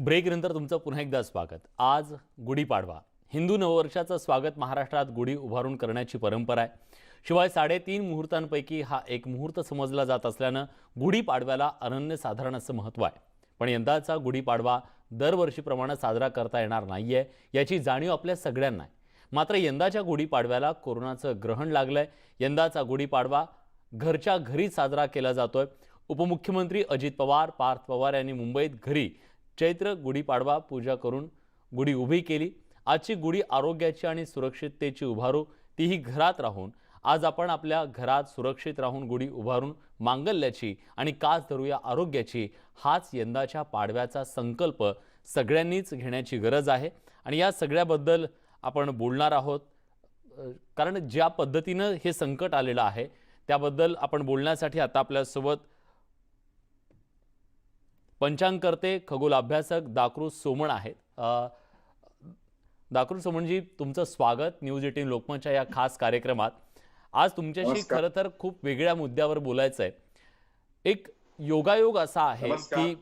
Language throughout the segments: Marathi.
ब्रेक नंतर तुमचं पुन्हा एकदा स्वागत। आज गुढीपाडवा, हिंदू नववर्षाचं स्वागत महाराष्ट्रात गुढी उभारून करण्याची परंपरा आहे। शिवाय 3.5 मुहूर्तांपैकी हा एक मुहूर्त समजला जात असल्यानं गुढीपाडव्याला अनन्यसाधारण असं महत्त्व आहे। पण यंदाचा गुढीपाडवा दरवर्षीप्रमाणे साजरा करता येणार नाहीये, याची जाणीव आपल्या सगळ्यांना आहे। मात्र यंदाच्या गुढीपाडव्याला कोरोनाचं ग्रहण लागलंय। यंदाचा गुढीपाडवा घरच्या घरी साजरा केला जातोय। उपमुख्यमंत्री अजित पवार, पार्थ पवार यांनी मुंबईत घरी चैत्र गुढीपाडवा पूजा करून गुढी उभी केली। आजची गुढी आरोग्याची आणि सुरक्षिततेची उभारू, तीही घरात राहून। आज आपण आपल्या घरात सुरक्षित राहून गुढी उभारून मांगल्याची आणि कास धरूया आरोग्याची, हाच यंदाच्या पाडव्याचा संकल्प सगळ्यांनीच घेण्याची गरज आहे। आणि या सगळ्याबद्दल आपण बोलणार आहोत, कारण ज्या पद्धतीनं हे संकट आलेलं आहे त्याबद्दल आपण बोलण्यासाठी आता आपल्यासोबत पंचांगकर्ते, खगोल अभ्यासक दाकृ सोमण आहेत। दाकृ सोमणजी, तुमचं स्वागत न्यूज 18 लोकमतच्या या खास कार्यक्रमात। आज तुमच्याशी खरं तर खूप वेगळ्या मुद्द्यावर बोलायचं आहे। एक योगायोग असा आहे की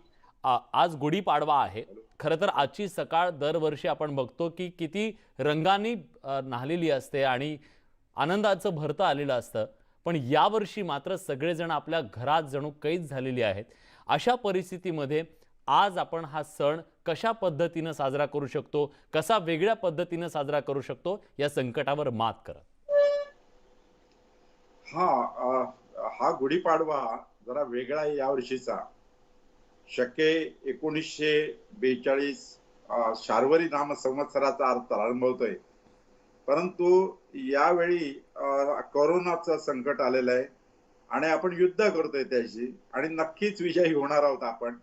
आज गुढीपाडवा आहे। खरं तर आजची सकाळ दरवर्षी आपण बघतो की किती रंगांनी न्हालेली असते आणि आनंदाचं भरतं आलेलं असतं, पण यावर्षी मात्र सगळेजण आपल्या घरात जणू कैद झालेली आहेत। अशा परिस्थितीमध्ये आज आपण हा सण कशा पद्धतीने साजरा करू शकतो, कसा वेगळ्या पद्धतीने साजरा करू शकतो या संकटावर मात करत? हा गुढीपाडवा जरा वेगळा आहे यावर्षीचा। शके 1942 शार्वरी नाम संवत्सराचा अर्थ प्रारंभ होतोय, परंतु यावेळी कोरोनाचं संकट आलेलं आहे आणि आपण युद्ध करतोय त्याशी, आणि नक्कीच विजयी होणार आहोत आपण।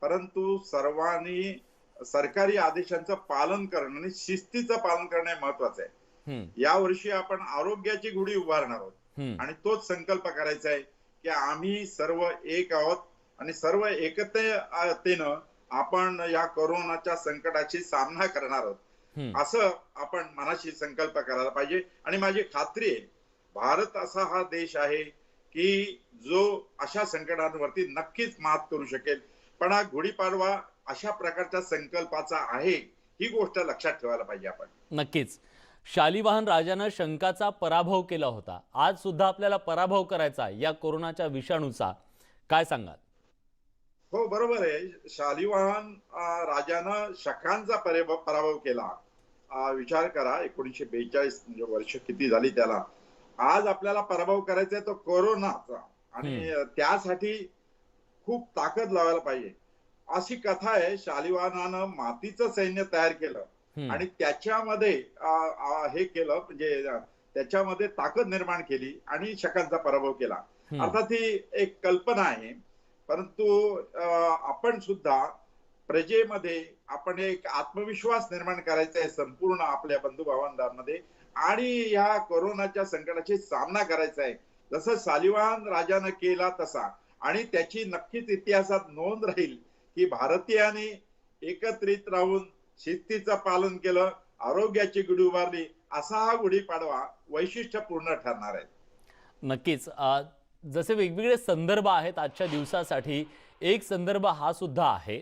परंतु सर्वांनी सरकारी आदेशांचं पालन करणं आणि शिस्तीचं पालन करणे महत्वाचं आहे। यावर्षी आपण आरोग्याची गुढी उभारणार आहोत आणि तोच संकल्प करायचा आहे की आम्ही सर्व एक आहोत आणि सर्व एकतेनं आपण या कोरोनाच्या संकटाशी सामना करणार आहोत, असं आपण मनाशी संकल्प करायला पाहिजे। आणि माझी खात्री आहे, भारत असा हा देश आहे की जो अशा संकटांवरती नक्कीच मात करू शकेल। पण हा गुढीपाडवा अशा प्रकारच्या संकल्पाचा आहे, ही गोष्ट लक्षात ठेवायला पाहिजे आपण। नक्कीच शालिवाहन राजानं शंकाचा पराभव केला होता, आज सुद्धा आपल्याला पराभव करायचा या कोरोनाच्या विषाणूचा, काय सांगाल? हो, बरोबर आहे। शालिवाहन राजानं शकांचा पराभव केला। विचार करा, 1942 म्हणजे वर्ष किती झाली त्याला। आज आपल्याला पराभव करायचा आहे तो कोरोनाचा, आणि त्यासाठी खूप ताकद लावायला पाहिजे। अशी कथा आहे, शालिवाहनानं मातीचं सैन्य तयार केलं आणि त्याच्यामध्ये हे केलं, म्हणजे त्याच्यामध्ये ताकद निर्माण केली आणि शकांचा पराभव केला। अर्थात ही एक कल्पना आहे, परंतु आपण सुद्धा प्रजेमध्ये आपण एक आत्मविश्वास निर्माण करायचा आहे संपूर्ण आपल्या बंधुभावांमध्ये, आणि या कोरोनाच्या संकटाशी सामना करायचा आहे जसं शालिवाहन राजानं केला तसा। आणि त्याची नक्कीच इतिहासात नोंद राहील की भारतीयांनी एकत्रित राहून शिस्तीचं पालन केलं, आरोग्याची गुढी उभारली, असा हा गुढीपाडवा वैशिष्ट्यपूर्ण ठरणार आहे। नक्कीच जसे वेगवेगळे संदर्भ आहेत आजच्या दिवसासाठी, एक संदर्भ हा सुद्धा आहे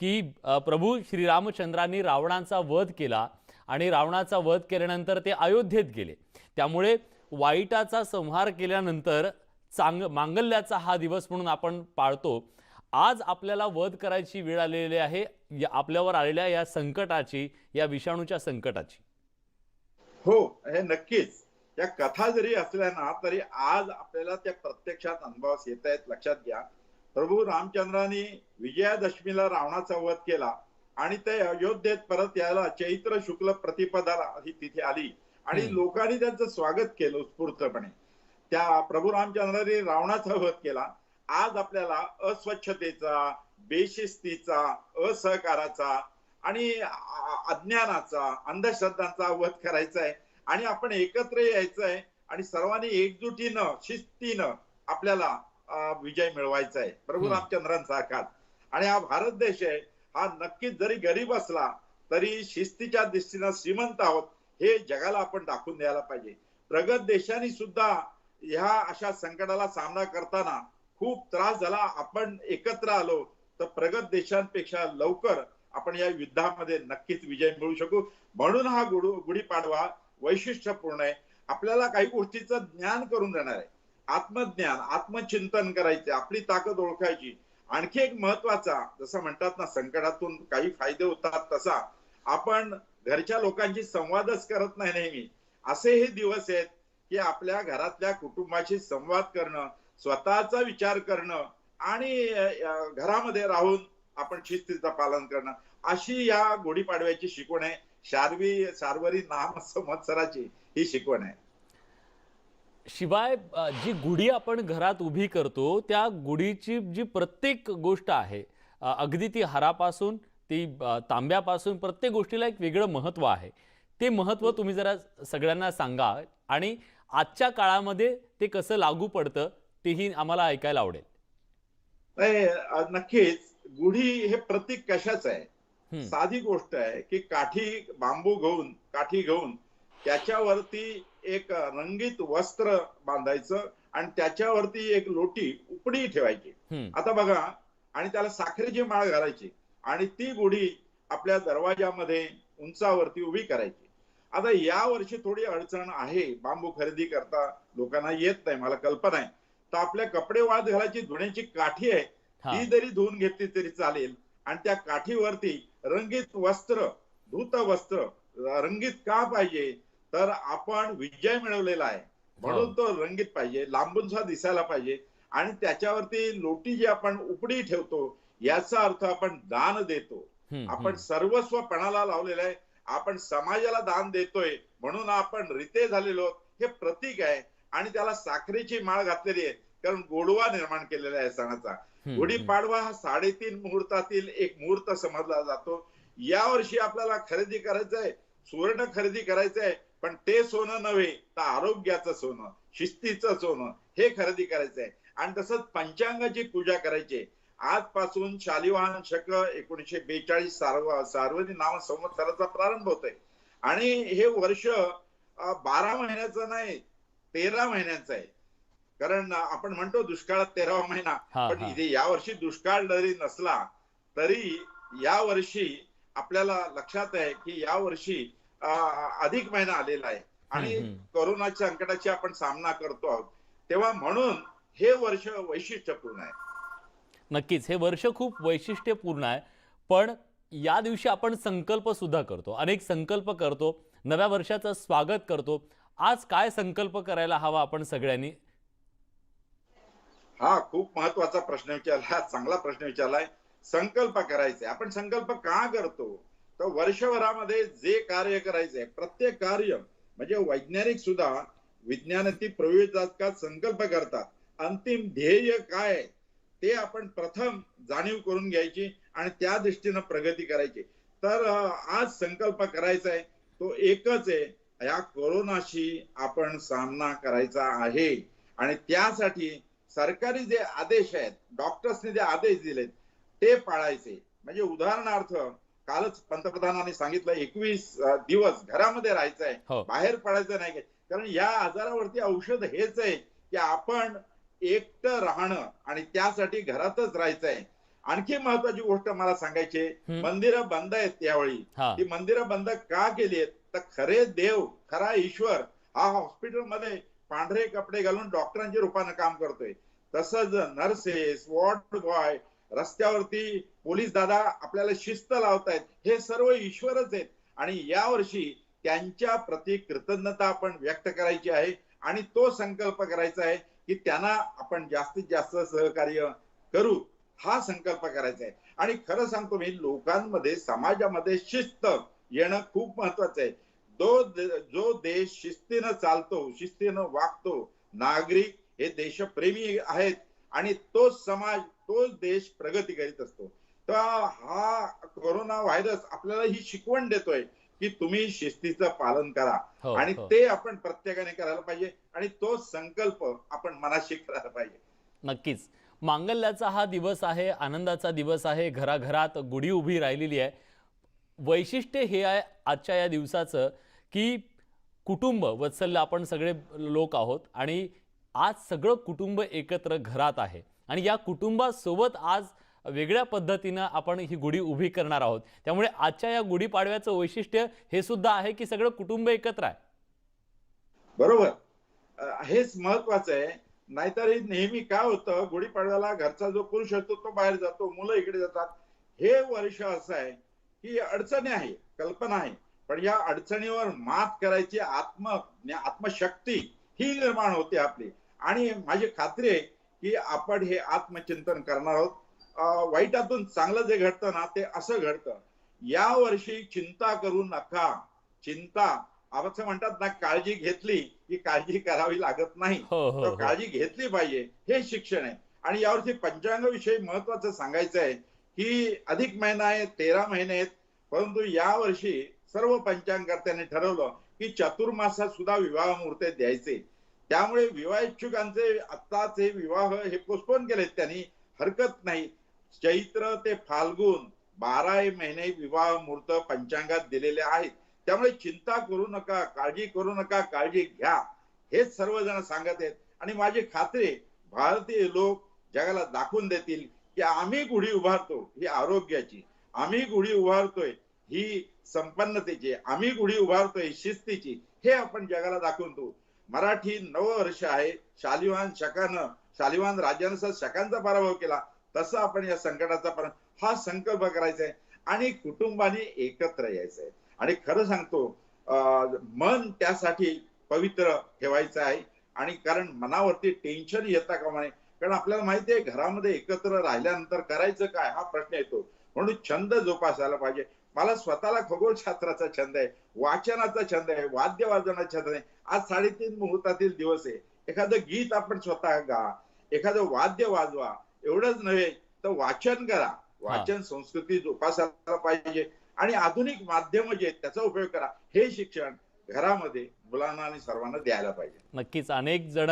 की प्रभू श्रीरामचंद्रांनी रावणाचा वध केला आणि रावणाचा वध केल्यानंतर ते अयोध्येत गेले, त्यामुळे वाईटाचा संहार केल्यानंतर मांगल्याचा हा दिवस म्हणून आपण पाळतो। आज आपल्याला वध करायची वेळ आलेली आहे आपल्यावर आलेल्या या संकटाची, या विषाणूच्या संकटाची। हो, हे नक्कीच। या कथा जरी असल्या ना तरी आज आपल्याला त्या प्रत्यक्षात अनुभवास येत आहेत। लक्षात घ्या, प्रभू रामचंद्रांनी विजयादशमीला रावणाचा वध केला आणि ते अयोध्येत परत यायला चैत्र शुक्ल प्रतिपदाला ही तिथे आली आणि लोकांनी त्यांचं स्वागत केलं उत्स्फूर्तपणे। त्या प्रभू रामचंद्रांनी रावणाचा वध केला। आज आपल्याला अस्वच्छतेचा, बेशिस्तीचा, असहकाराचा आणि अज्ञानाचा, अंधश्रद्धांचा वध करायचा आहे आणि आपण एकत्र यायचं आहे आणि सर्वांनी एकजुटीनं, शिस्तीनं आपल्याला विजय मिळवायचा आहे प्रभू रामचंद्रांचा काळ। आणि हा भारत देश आहे, हा नक्कीच जरी गरीब असला तरी शिस्तीच्या दृष्टीनं श्रीमंत आहोत, हे जगाला आपण दाखवून द्यायला पाहिजे। प्रगत देशांनी सुद्धा ह्या अशा संकटाला सामना करताना खूप त्रास झाला, आपण एकत्र आलो तर प्रगत देशांपेक्षा लवकर आपण या युद्धामध्ये नक्कीच विजय मिळवू शकू. म्हणून हा गुढीपाडवा वैशिष्ट्यपूर्ण आहे. आपल्याला काही गोष्टीचं ज्ञान करून देणार आहे. आत्मज्ञान, आत्मचिंतन करायचे, आपली ताकद ओळखायची. आणखी एक महत्वाचा, जसं म्हणतात ना, संकटातून काही फायदे होतात, तसा आपण घरच्या लोकांशी संवादच करत नाही नेहमी. असे हे दिवस आहेत की आपल्या घरातल्या कुटुंबाशी संवाद करणं, स्वतःचा विचार करणं आणि घरामध्ये राहून आपण शिस्तीचं पालन करणं, अशी या गुढीपाडव्याची शिकवण आहे. शार्वरी नाम संवत्सराची ही शिकवण आहे. शिवाय जी गुढी आपण घरात उभी करतो त्या गुढीची जी प्रत्येक गोष्ट आहे, अगदी ती हारापासून ती तांब्यापासून प्रत्येक गोष्टीला एक वेगळं महत्त्व आहे. ते महत्त्व तुम्ही जरा सगळ्यांना सांगा आणि आजच्या काळामध्ये ते कसं लागू पडतं तेही आम्हाला ऐकायला आवडेल. नाही, नक्कीच. गुढी हे प्रतीक कशाचं आहे? हं, साधी गोष्ट आहे की काठी घेऊन त्याच्यावरती एक रंगीत वस्त्र बांधायचं आणि त्याच्यावरती एक लोटी उपडी ठेवायची. हं. आता बघा, आणि त्याला साखरेची माळ घालायची आणि ती गुढी आपल्या दरवाजामध्ये उंचावरती उभी करायची. आता या वर्षी थोडी अडचण आहे, बांबू खरेदी करता लोकांना येत नाही, मला कल्पना आहे. तर आपल्या कपडे वाळत घालायची धुण्याची काठी आहे, ती हां. जरी धुवून घेतली तरी चालेल. आणि त्या काठीवरती रंगीत वस्त्र, धूत वस्त्र, रंगीत का पाहिजे? तर आपण विजय मिळवलेला आहे हो. म्हणून तो रंगीत पाहिजे, लांबून सुद्धा दिसायला पाहिजे. आणि त्याच्यावरती लोटी जी आपण उपडी ठेवतो, याचा अर्थ आपण दान देतो. हं, आपण हं. सर्वस्व पणाला लावलेलं आहे. आपण समाजाला दान देतोय म्हणून आपण रिते झालेलो आहोत, हे प्रतीक आहे. आणि त्याला साखरेची माळ घातलेली आहे, कारण गोडवा निर्माण केलेला आहे सणाचा. हं, हं. गुढीपाडवा हा 3.5 मुहूर्तातील एक मुहूर्त समजला जातो. यावर्षी आपल्याला खरेदी करायचंय, सुवर्ण खरेदी करायचंय, पण ते सोनं नव्हे, तर आरोग्याचं सोनं, शिस्तीचं सोनं हे खरेदी करायचंय. आणि तसंच पंचांगाची पूजा करायची. आजपासून शालिवाहन शक 1942 सार्वरी नाम संवत्सराचा प्रारंभ होतोय. आणि हे वर्ष 12 महिन्याचं नाही, 13 महिन्याचं आहे. कारण आपण म्हणतो दुष्काळात 13वा महिना, हां, पण हां. इथे यावर्षी दुष्काळ जरी नसला तरी यावर्षी आपल्याला लक्षात आहे की यावर्षी अधिक महिना आलेला आहे हं, आणि हं. कोरोनाच्या संकटाची आपण सामना करतो आहोत. तेव्हा म्हणून हे वर्ष वैशिष्ट्यपूर्ण आहे. नक्कीच हे वर्ष खूप वैशिष्ट्यपूर्ण आहे. पण या दिवशी आपण संकल्प सुद्धा करतो, अनेक संकल्प करतो, नव्या वर्षाचं स्वागत करतो. आज काय संकल्प करायला हवा आपण सगळ्यांनी? हा खूप महत्वाचा प्रश्न विचारला, चांगला प्रश्न विचारलाय. संकल्प करायचे, आपण संकल्प का करतो? तर वर्षभरामध्ये जे कार्य करायचंय, प्रत्येक कार्य म्हणजे वैज्ञानिक सुद्धा विज्ञानातील प्रयोजकात संकल्प करतात. अंतिम ध्येय काय ते आपण प्रथम जाणीव करून घ्यायची आणि त्या दृष्टीने प्रगती करायची. तर आज संकल्प करायचा आहे तो एकच आहे, या कोरोनाशी आपण सामना करायचा आहे. आणि त्यासाठी सरकारी जे आदेश आहेत, डॉक्टर्सने जे आदेश दिलेत ते पाळायचे. म्हणजे उदाहरणार्थ, कालच पंतप्रधानांनी सांगितलं 21 दिवस घरामध्ये राहायचंय, हो. बाहेर पडायचं नाही. कारण या आजारावरती औषध हेच आहे की आपण एकटं राहणं आणि त्यासाठी घरातच राहायचंय. आणखी महत्वाची गोष्ट मला सांगायची, हं. मंदिरं बंद आहेत यावेळी. हां. ती मंदिरं बंद का केली आहेत? तर खरे देव, खरा ईश्वर हा हॉस्पिटलमध्ये पांढरे कपडे घालून डॉक्टरांच्या रूपानं काम करतोय. तसंच नर्सेस, वॉर्ड बॉय, रस्त्यावरती पोलीस दादा आपल्याला शिस्त लावतायत, हे सर्व ईश्वरच आहेत. आणि यावर्षी त्यांच्या प्रती कृतज्ञता आपण व्यक्त करायची आहे आणि तो संकल्प करायचा आहे की त्यांना आपण जास्तीत जास्त सहकार्य करू, हा संकल्प करायचा आहे. आणि खरं सांगतो मी, लोकांमध्ये, समाजामध्ये शिस्त येणं खूप महत्वाचं आहे. जो देश शिस्तीनं चालतो, शिस्तीनं वागतो, नागरिक हे देशप्रेमी आहेत आणि तोच समाज, तोच देश प्रगती करीत असतो. तर हा कोरोना व्हायरस आपल्याला ही शिकवण देतोय की तुम्ही शिस्तीचं पालन करा. हो, आणि हो. ते आपण प्रत्येकाने करायला पाहिजे आणि तो संकल्प आपण मनाशी करायला पाहिजे. नक्कीच. मांगल्याचा हा दिवस आहे, आनंदाचा दिवस आहे. घराघरात गुढी उभी राहिलेली आहे. वैशिष्ट्य हे आहे आजच्या या दिवसाचं, की कुटुंब वत्सल्य आपण सगळे लोक आहोत आणि आज सगळं कुटुंब एकत्र घरात आहे आणि या कुटुंबासोबत आज वेगळ्या पद्धतीनं आपण ही गुढी उभी करणार आहोत. त्यामुळे आजच्या या गुढीपाडव्याचं वैशिष्ट्य हे सुद्धा आहे की सगळं कुटुंब एकत्र आहे. बरोबर. हेच महत्वाचं आहे. नाहीतर हे नेहमी काय होतं, गुढीपाडव्याला घरचा जो पुरुष असतो तो बाहेर जातो, मुलं इकडे जातात. हे वर्ष असं आहे की अडचणी आहे, कल्पना आहे, पण या अडचणीवर मात करायची आत्मशक्ती ही निर्माण होते आपली. आणि माझी खात्री आहे की आपण हे आत्मचिंतन करणार आहोत. वाईटातून चांगलं जे घडतं ना ते असं घडतं. या वर्षी चिंता करू नका. चिंता असं म्हणतात ना, काळजी घेतली की काळजी करावी लागत नाही. हो, हो, तर हो. काळजी घेतली पाहिजे, हे शिक्षण आहे. आणि यावर्षी पंचांगाविषयी महत्वाचं सांगायचं आहे की अधिक महिना आहे, 13 महिने आहेत. परंतु यावर्षी सर्व पंचांगकर्त्यांनी ठरवलं की चतुर्मासात सुद्धा विवाह मुहूर्त द्यायचे. त्यामुळे विवाह इच्छुकांचे आत्ताचे विवाह हे पोस्टपोन केलेत त्यांनी. हरकत नाही. चैत्र ते फाल्गुन 12 महिने विवाह मुहूर्त पंचांगात दिलेले आहेत. त्यामुळे चिंता करू नका, काळजी करू नका, काळजी घ्या, हेच सर्वजण सांगत आहेत. आणि माझी खात्री आहे, भारतीय लोक जगाला दाखवून देतील की आम्ही गुढी उभारतो ही आरोग्याची, आम्ही गुढी उभारतोय ही संपन्नतेची, आम्ही गुढी उभारतोय शिस्तीची, हे आपण जगाला दाखवून देऊ. मराठी नववर्ष आहे. शालिवान राजानं शकांचा पराभव केला, तसं आपण या संकटाचा हा संकल्प करायचा आहे आणि कुटुंबाने एकत्र यायचं आहे. आणि खरं सांगतो, मन त्यासाठी पवित्र ठेवायचं आहे. आणि कारण मनावरती टेन्शन येता कामा नये. कारण आपल्याला माहिती आहे, घरामध्ये एकत्र राहिल्यानंतर करायचं काय हा प्रश्न येतो. म्हणून छंद जोपासायला पाहिजे. मला स्वतःला खगोलशास्त्राचा छंद आहे, वाचनाचा छंद आहे, वाद्य वाजवण्याचा छंद आहे. आज 3:30 मुहूर्तातील दिवस आहे. एखादं गीत आपण स्वतः गा, एखादं वाद्य वाजवा. एवढंच नव्हे तर वाचन करा. वाचन संस्कृती जोपासायला पाहिजे. आणि आधुनिक माध्यम जे आहेत त्याचा उपयोग करा. हे शिक्षण घरामध्ये मुलांना आणि सर्वांना द्यायला पाहिजे. नक्कीच अनेक जण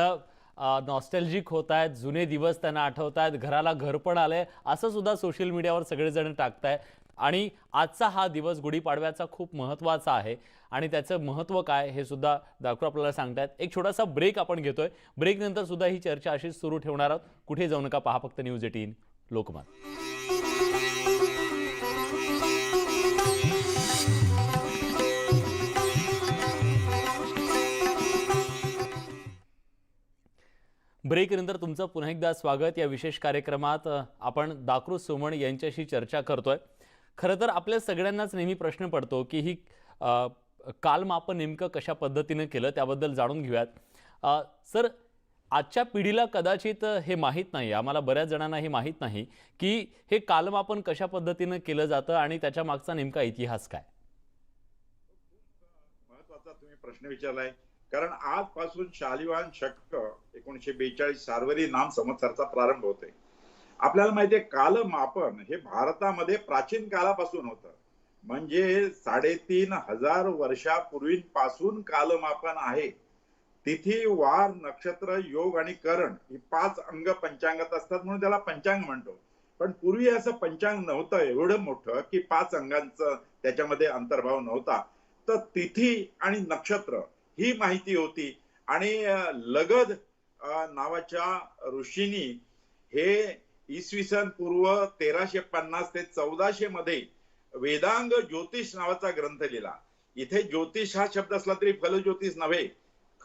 नॉस्टॅल्जिक होत आहेत, जुने दिवस त्यांना आठवत आहेत, घराला घर पण आलंय असं सुद्धा सोशल मीडियावर सगळेजण टाकतायत. आणि आजचा हा दिवस गुढीपाडव्याचा खूप महत्त्वाचा आहे आणि त्याचं महत्त्व काय हे सुद्धा डॉक्टर आपल्याला सांगतायत. एक छोटासा ब्रेक आपण घेतोय. ब्रेक नंतर सुद्धा ही चर्चा अशीच सुरू ठेवणार आहोत. कुठे जाऊ नका, पहा फक्त न्यूज 18 लोकमत. ब्रेक नंतर तुमचं पुन्हा एकदा स्वागत. या विशेष कार्यक्रमात आपण दाकृ सोमण यांच्याशी चर्चा करतोय. खरं तर आपल्या सगळ्यांनाच नेहमी प्रश्न पडतो की ही कालमापन नेमकं कशा पद्धतीनं केलं त्याबद्दल जाणून घेऊयात. सर, आजच्या पिढीला कदाचित हे माहीत नाही, आम्हाला बऱ्याच जणांना हे माहीत नाही की हे कालमापन कशा पद्धतीनं केलं जातं आणि त्याच्या मागचा नेमका इतिहास काय. महत्वाचा तुम्ही प्रश्न विचारलाय. कारण आजपासून शालिवाहन शक 1942 सार्वरी नाम संवत्सराचा प्रारंभ होतोय. आपल्याला माहितीये, कालमापन हे भारतामध्ये प्राचीन काळापासून होतं. म्हणजे 3,500 वर्षापूर्वीपासून कालमापन आहे. तिथी, वार, नक्षत्र, योग आणि करण ही 5 अंग पंचांगात असतात, म्हणून त्याला पंचांग म्हणतो. पण पूर्वी असं पंचांग नव्हतं एवढं मोठं की 5 अंगांचं त्याच्यामध्ये अंतर्भाव नव्हता. तर तिथी आणि नक्षत्र ही माहिती होती. आणि लगद नावाच्या ऋषींनी हे इसवी सन पूर्व 1350 ते 1400 मध्ये वेदांग ज्योतिष नावाचा ग्रंथ लिहिला. इथे ज्योतिष हा शब्द असला तरी फलज्योतिष नव्हे,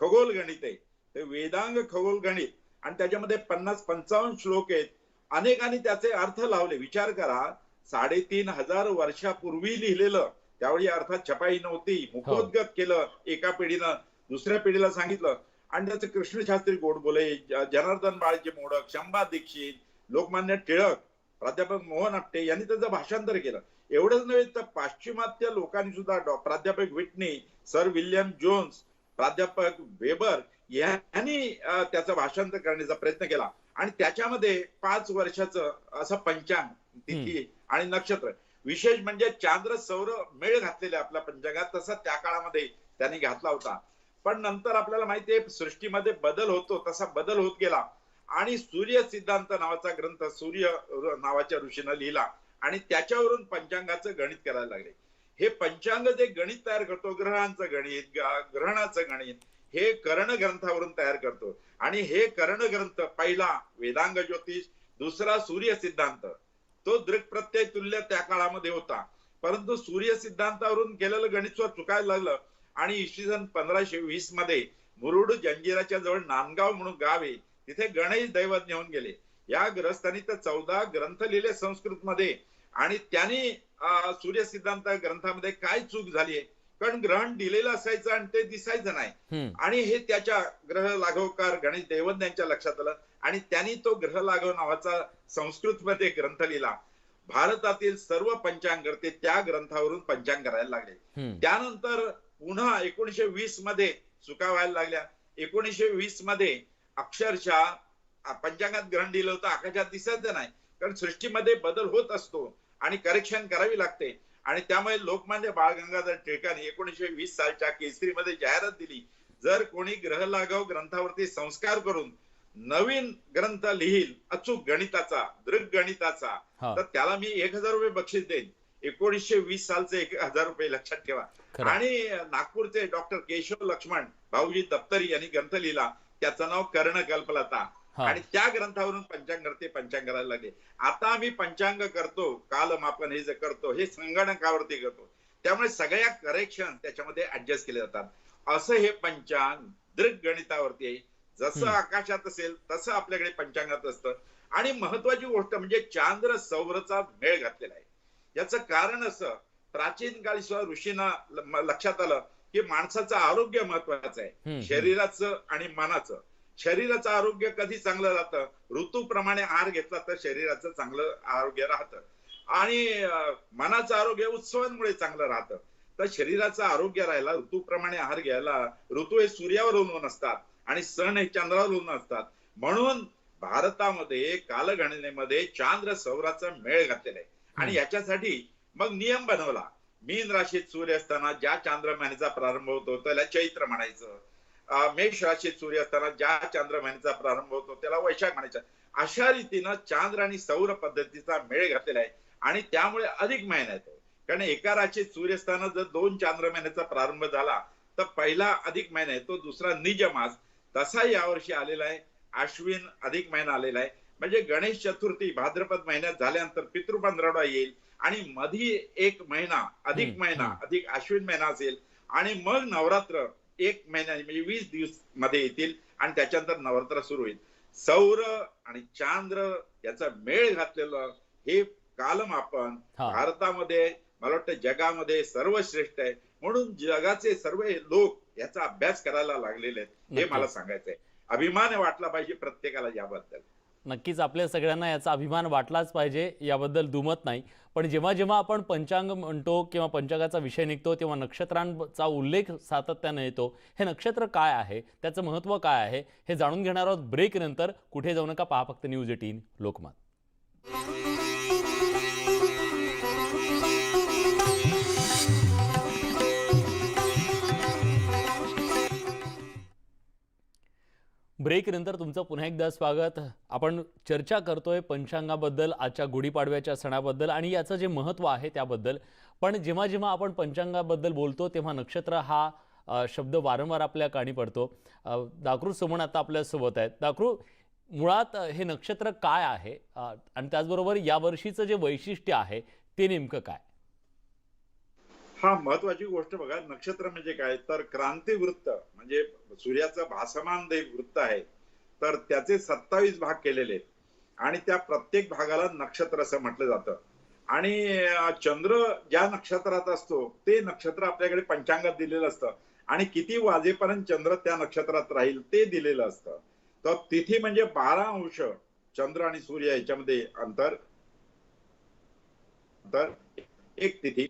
खगोल गणित आहे. ते वेदांग खगोल गणित. आणि त्याच्यामध्ये 50-55 श्लोक आहेत. अनेकांनी त्याचे अर्थ लावले. विचार करा, 3,500 वर्षापूर्वी लिहिलेलं, त्यावेळी अर्थात छपाई नव्हती, मुखोद्गत केलं, एका पिढीनं दुसऱ्या पिढीला सांगितलं. आणि त्याचे कृष्णशास्त्री गोडबोले, जनार्दन बाळजी मोडक, शंभा दीक्षित, लोकमान्य टिळक, प्राध्यापक मोहन आपटे यांनी त्याचं भाषांतर केलं. एवढंच नव्हे तर पाश्चिमात्य लोकांनी सुद्धा प्राध्यापक व्हिटनी, सर विल्यम जोन्स, प्राध्यापक वेबर यांनी त्याचं भाषांतर करण्याचा प्रयत्न केला. आणि त्याच्यामध्ये 5 वर्षाचं असं पंचांग, तिथी आणि नक्षत्र, विशेष म्हणजे चांद्र सौर मेळ घातलेले आपल्या पंचांगात, तसा त्या काळामध्ये त्यांनी घातला होता. पण नंतर आपल्याला माहितीये, सृष्टीमध्ये बदल होतो, तसा बदल होत गेला. आणि सूर्य सिद्धांत नावाचा ग्रंथ सूर्य नावाच्या ऋषीनं लिहिला आणि त्याच्यावरून पंचांगाचं गणित करायला लागले. हे पंचांग जे गणित तयार करतो, ग्रहांचं गणित, ग्रहणाचं गणित, हे कर्ण ग्रंथावरून तयार करतो. आणि हे कर्ण ग्रंथ, पहिला वेदांग ज्योतिष, दुसरा सूर्य सिद्धांत, तो दृक् प्रत्यय तुल्य त्या काळामध्ये होता. परंतु सूर्य सिद्धांतावरून केलेलं गणित चुकायला लागलं आणि इसवी सन 1520 मध्ये मुरुड जंजिराच्या जवळ नांदगाव म्हणून गाव आहे, तिथे गणेश दैवत घेऊन गेले. या ग्रस्थांनी तर 14 ग्रंथ लिहिले संस्कृत मध्ये आणि त्यांनी सूर्य सिद्धांत ग्रंथामध्ये काय चूक झाली आहे, कारण ग्रहण दिलेलं असायचं आणि ते दिसायचं नाही आणि हे त्याच्या ग्रह लाघवकार गणेश दैवत यांच्या लक्षात आलं आणि त्यांनी तो ग्रह लाघव नावाचा संस्कृत मध्ये ग्रंथ लिहिला. भारतातील सर्व पंचांग ते त्या ग्रंथावरून पंचांग करायला लागले. त्यानंतर पुन्हा 1920 मध्ये चुका व्हायला लागल्या. 1920 मध्ये अक्षरशः पंचांगात ग्रहण दिलं होतं, आकाशात दिसायचं नाही, कारण सृष्टीमध्ये बदल होत असतो आणि करेक्शन करावी लागते. आणि त्यामुळे लोकमान्य बाळ गंगाधर टिळकांनी 1920 सालच्या केसरीमध्ये जाहिरात दिली, जर कोणी ग्रह लाघव ग्रंथावरती संस्कार करून नवीन ग्रंथ लिहिल अचूक गणिताचा दृक गणिताचा तर त्याला मी 1000 रुपये बक्षीस देईन. 1920 सालचे 1000 रुपये लक्षात ठेवा. आणि नागपूरचे डॉक्टर केशव लक्ष्मण भाऊजी दप्तरी यांनी ग्रंथ लिहिला, त्याचं नाव कर्ण कल्पलता आणि त्या ग्रंथावरून पंचांग करायला लागले. आता आम्ही पंचांग करतो, कालमापन हे जे करतो हे संगणकावरती करतो, त्यामुळे सगळ्या करेक्शन त्याच्यामध्ये ऍडजस्ट केले जातात. असं हे पंचांग दृक गणितावरती आहे. जसं आकाशात असेल तसं आपल्याकडे पंचांगात असतं. आणि महत्वाची गोष्ट म्हणजे चांद्र सौरचा मेळ घातलेला आहे. याचं कारण असं, प्राचीन काळी सुद्धा ऋषींना लक्षात आलं की माणसाचं आरोग्य महत्वाचं आहे, शरीराचं आणि मनाचं. शरीराचं आरोग्य कधी चांगलं राहतं, ऋतूप्रमाणे आहार घेतला तर शरीराचं चांगलं आरोग्य राहतं आणि मनाचं आरोग्य उत्सवांमुळे चांगलं राहतं. तर शरीराचं आरोग्य राहायला ऋतूप्रमाणे आहार घ्यायला, ऋतू हे सूर्यावर अवलंबून असतात आणि सण हे चंद्रावर अवलंबून असतात. म्हणून भारतामध्ये कालगणनेमध्ये चांद्र सौराचा मेळ घातलेला आहे आणि याच्यासाठी मग नियम बनवला. मीन राशीत सूर्य असताना ज्या चांद्र महिन्याचा प्रारंभ होतो त्याला चैत्र म्हणायचं, मेष राशीत सूर्य असताना ज्या चांद्र महिन्याचा प्रारंभ होतो त्याला वैशाख म्हणायचं. अशा रीतीनं चांद्र आणि सौर पद्धतीचा मेळ घातलेला आहे आणि त्यामुळे अधिक महिना येतो. कारण एका राशीत सूर्य असताना जर 2 चांद्र महिन्याचा प्रारंभ झाला तर पहिला अधिक महिना येतो, दुसरा निज मास. तसा यावर्षी आलेला आहे, अश्विन अधिक महिना आलेला आहे. म्हणजे गणेश चतुर्थी भाद्रपद महिन्यात झाल्यानंतर पितृपंधरवडा येईल आणि मधी एक महिना अधिक महिना अधिक अश्विन महिना असेल आणि मग नवरात्र 1 महिना म्हणजे 20 दिवस मध्ये येतील आणि त्याच्यानंतर नवरात्र सुरू होईल. सौर आणि चांद्र याचा मेळ घातलेलं हे कालमापन भारतामध्ये मला वाटतं जगामध्ये सर्वश्रेष्ठ आहे. म्हणून जगाचे सर्व लोक याचा अभ्यास करायला लागलेले आहेत, हे मला सांगायचंय. अभिमान वाटला पाहिजे प्रत्येकाला याबद्दल. नक्कीच आपल्या सगळ्यांना याचा अभिमान वाटलाच पाहिजे, याबद्दल दुमत नाही. पण जेव्हा जेव्हा आपण पंचांग म्हणतो किंवा पंचांगाचा विषय निघतो तेव्हा नक्षत्रांचा उल्लेख सातत्याने येतो. हे नक्षत्र काय आहे, त्याचं महत्त्व काय आहे, हे जाणून घेणार आहोत ब्रेक नंतर. कुठे जाऊ नका, पहा फक्त न्यूज 18 लोकमत. ब्रेक नंतर तुमचं पुन्हा एकदा स्वागत. आपण चर्चा करतोय पंचांगाबद्दल, आजच्या गुढीपाडव्याच्या सणाबद्दल आणि याचं जे महत्त्व आहे त्याबद्दल. पण जेव्हा जेव्हा आपण पंचांगाबद्दल बोलतो तेव्हा नक्षत्र हा शब्द वारंवार आपल्या कानी पडतो. दाखरू सोमण आता आपल्यासोबत आहेत. दाखरू, मुळात हे नक्षत्र काय आहे आणि त्याचबरोबर यावर्षीचं जे वैशिष्ट्य आहे ते नेमकं काय? हा महत्वाची गोष्ट बघा, नक्षत्र म्हणजे काय तर क्रांतिवृत्त, म्हणजे सूर्याचं भासमान वृत्त आहे. तर त्याचे 27 भाग केलेले आहेत आणि त्या प्रत्येक भागाला नक्षत्र असं म्हटलं जातं. आणि चंद्र ज्या नक्षत्रात असतो ते नक्षत्र आपल्याकडे पंचांगात दिलेलं असतं आणि किती वाजेपर्यंत चंद्र त्या नक्षत्रात राहील ते दिलेलं असतं. तर तिथी म्हणजे 12 अंश चंद्र आणि सूर्य याच्यामध्ये अंतर एक तिथी.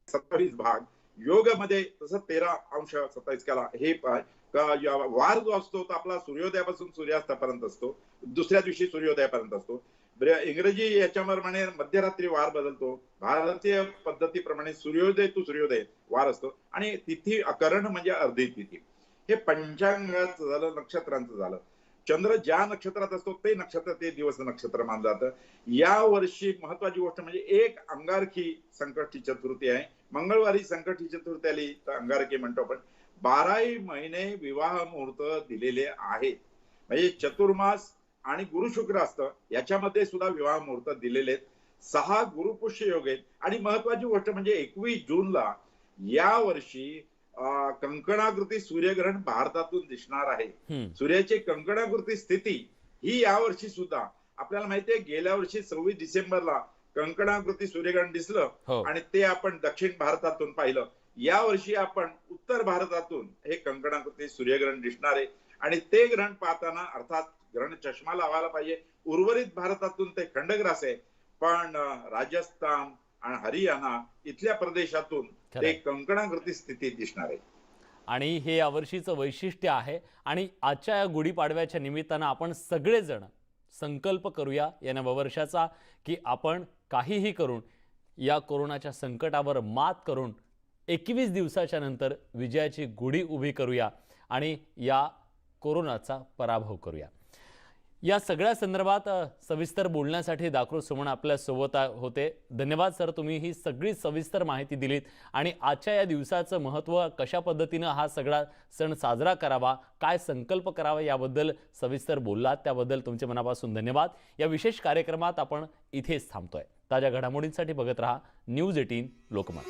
27 भाग योग मध्ये तसं 13 अंश 27 केला. हे वार जो असतो तो आपला सूर्योदयापासून सूर्यास्तापर्यंत असतो, दुसऱ्या दिवशी सूर्योदयापर्यंत असतो. इंग्रजी याच्याप्रमाणे मध्यरात्री वार बदलतो, भारतीय पद्धतीप्रमाणे सूर्योदय टू सूर्योदय वार असतो आणि तिथी करण म्हणजे अर्धी तिथी. हे पंचांगाचं झालं, नक्षत्रांचं झालं. चंद्र ज्या नक्षत्रात असतो ते नक्षत्र ते दिवस नक्षत्र मानलं जातं. या वर्षी महत्वाची गोष्ट म्हणजे एक अंगारकी संकष्टी चतुर्थी आहे. मंगळवारी संकष्टी चतुर्थी आली तर अंगारकी म्हणतो आपण. 12 महिने विवाह मुहूर्त दिलेले आहेत. म्हणजे चतुर्मास आणि गुरु शुक्र असतं याच्यामध्ये सुद्धा विवाह मुहूर्त दिलेले आहेत. 6 गुरुपुष्य योग आहेत आणि महत्वाची गोष्ट म्हणजे 21 जूनला या वर्षी कंकणाकृती सूर्यग्रहण भारतातून दिसणार आहे. सूर्याची कंकणाकृती स्थिती ही यावर्षी सुद्धा आपल्याला माहितीये, गेल्या वर्षी 26 डिसेंबरला कंकणाकृती सूर्यग्रहण दिसलं आणि ते आपण दक्षिण भारतातून पाहिलं. या वर्षी आपण उत्तर भारतातून हे कंकणाकृती सूर्यग्रहण दिसणार आहे आणि ते ग्रहण पाहताना अर्थात ग्रहण चष्मा लावायला पाहिजे. उर्वरित भारतातून ते खंडग्रास आहे, पण राजस्थान आणि हरियाणा इथल्या प्रदेशातून ते कंकणाकृती स्थिती दिसणार आहे. आणि हे यावर्षीचं वैशिष्ट्य आहे. आणि आजच्या या गुढीपाडव्याच्या निमित्तानं आपण सगळेजण संकल्प करूया या नववर्षाचा, की आपण काहीही करून या कोरोनाच्या संकटावर मात करून 21 दिवसाच्या नंतर विजयाची गुढी उभी करूया आणि या कोरोनाचा पराभव करूया. या सगळ्या संदर्भात सविस्तर बोलण्यासाठी दाखरू सुमन आपल्या सोबत होते. धन्यवाद सर, तुम्ही ही सगळी सविस्तर माहिती दिलीत आणि आजच्या या दिवसाचं महत्त्व, कशा पद्धतीनं हा सगळा सण साजरा करावा, काय संकल्प करावा याबद्दल सविस्तर बोललात, त्याबद्दल तुमचे मनापासून धन्यवाद. या विशेष कार्यक्रमात आपण इथेच थांबतोय. ताज्या घडामोडींसाठी बघत रहा न्यूज 18 लोकमत.